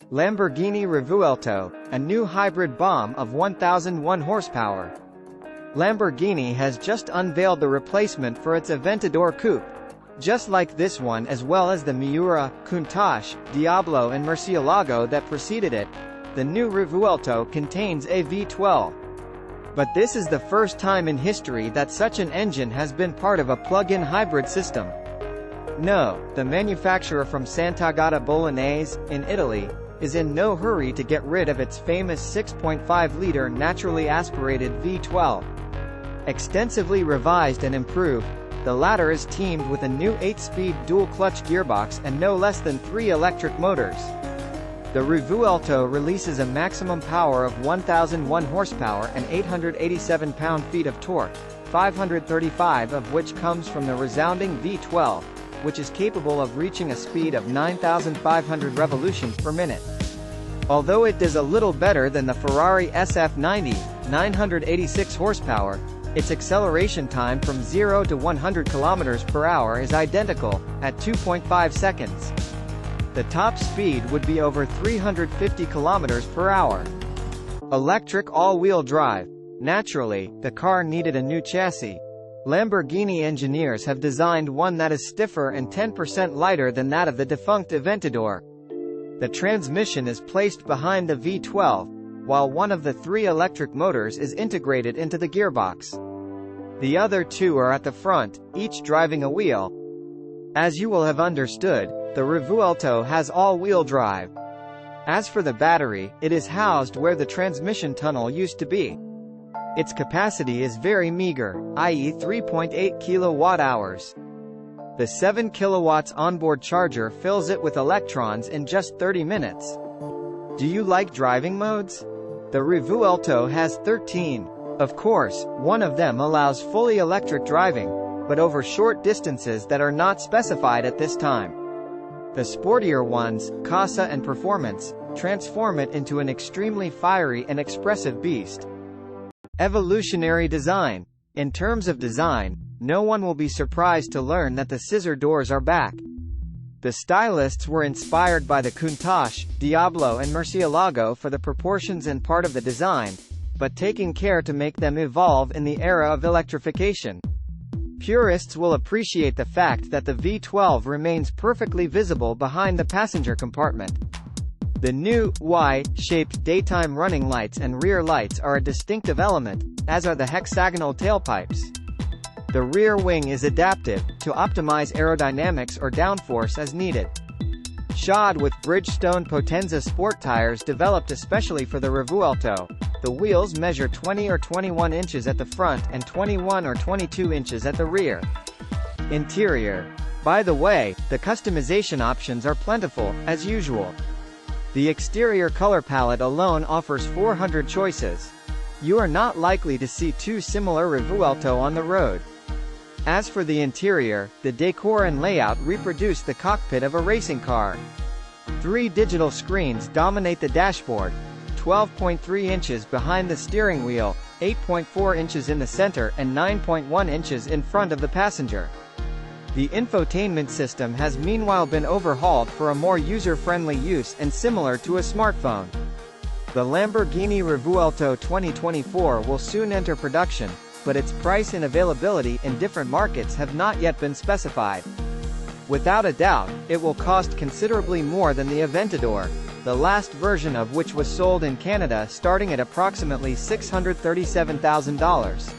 Lamborghini Revuelto, a new hybrid bomb of 1,001 horsepower. Lamborghini has just unveiled the replacement for its Aventador coupe. Just like this one, as well as the Miura, Countach, Diablo and Murcielago that preceded it, the new Revuelto contains a V12. But this is the first time in history that such an engine has been part of a plug-in hybrid system. No, the manufacturer from Sant'Agata Bolognese, in Italy, is in no hurry to get rid of its famous 6.5-liter naturally aspirated V12. Extensively revised and improved, the latter is teamed with a new 8-speed dual-clutch gearbox and no less than 3 electric motors. The Revuelto releases a maximum power of 1,001 horsepower and 887 pound-feet of torque, 535 of which comes from the resounding V12, which is capable of reaching a speed of 9,500 revolutions per minute. Although it does a little better than the Ferrari SF90, 986 horsepower, its acceleration time from 0 to 100 km per hour is identical, at 2.5 seconds. The top speed would be over 350 km per hour. Electric all-wheel drive. Naturally, the car needed a new chassis. Lamborghini engineers have designed one that is stiffer and 10% lighter than that of the defunct Aventador. The transmission is placed behind the V12, while one of the 3 electric motors is integrated into the gearbox. The other 2 are at the front, each driving a wheel. As you will have understood, the Revuelto has all-wheel drive. As for the battery, it is housed where the transmission tunnel used to be. Its capacity is very meager, i.e. 3.8 kilowatt-hours. The 7 kilowatts onboard charger fills it with electrons in just 30 minutes. Do you like driving modes? The Revuelto has 13. Of course, one of them allows fully electric driving, but over short distances that are not specified at this time. The sportier ones, Casa and Performance, transform it into an extremely fiery and expressive beast. Evolutionary design. In terms of design, no one will be surprised to learn that the scissor doors are back. The stylists were inspired by the Countach, Diablo and Murcielago for the proportions and part of the design, but taking care to make them evolve in the era of electrification. Purists will appreciate the fact that the V12 remains perfectly visible behind the passenger compartment. The new, Y-shaped daytime running lights and rear lights are a distinctive element, as are the hexagonal tailpipes. The rear wing is adaptive, to optimize aerodynamics or downforce as needed. Shod with Bridgestone Potenza sport tires developed especially for the Revuelto, the wheels measure 20 or 21 inches at the front and 21 or 22 inches at the rear. Interior. By the way, the customization options are plentiful, as usual. The exterior color palette alone offers 400 choices. You are not likely to see 2 similar Revuelto on the road. As for the interior, the decor and layout reproduce the cockpit of a racing car. 3 digital screens dominate the dashboard, 12.3 inches behind the steering wheel, 8.4 inches in the center and 9.1 inches in front of the passenger. The infotainment system has meanwhile been overhauled for a more user-friendly use and similar to a smartphone. The Lamborghini Revuelto 2024 will soon enter production, but its price and availability in different markets have not yet been specified. Without a doubt, it will cost considerably more than the Aventador, the last version of which was sold in Canada starting at approximately $637,000.